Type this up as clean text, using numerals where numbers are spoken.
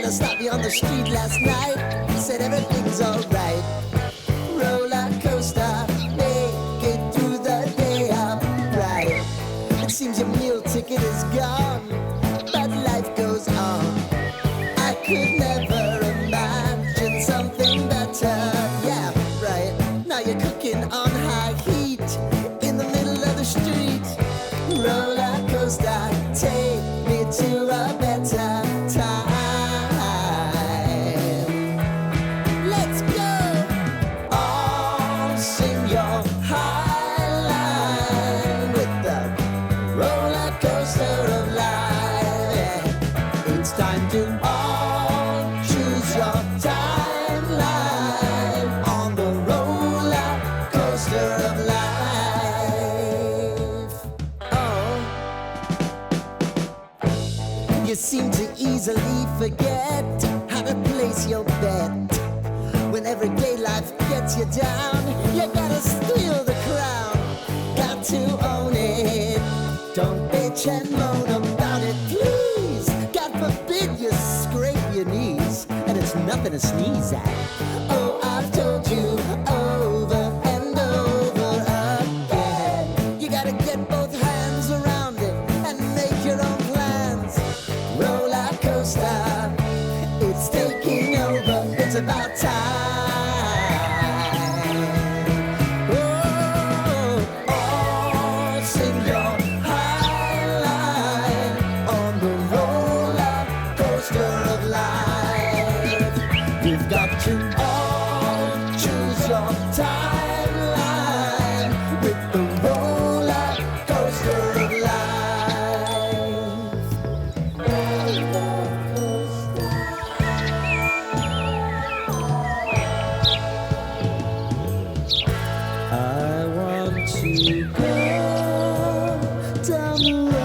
to stop me on the street last night. Said everything's alright. Roller coaster, make it through the day upright. It seems your meal ticket is gone, but life goes on. I could never imagine something better. Yeah, right. Now you're cooking on high heat in the middle of the street. Roller coaster, take me to a better time. Let's go. All sing your high line with the roller coaster of life. Yeah. It's time to all choose your timeline on the roller coaster of life. Oh, you seem to easily forget how to place your bet. When everyday life gets you down, you gotta steal the crown. Got to own it. Don't bitch and moan about it, please. God forbid you scrape your knees, and it's nothing to sneeze at. Oh, I've told you over and over again. You gotta get both hands around it and make your own plans. Roller coaster, it's taking over. It's about time. Oh, all sing your high line on the roller coaster of life. You've got to all choose your timeline with the roller coaster of life. I want to go down the road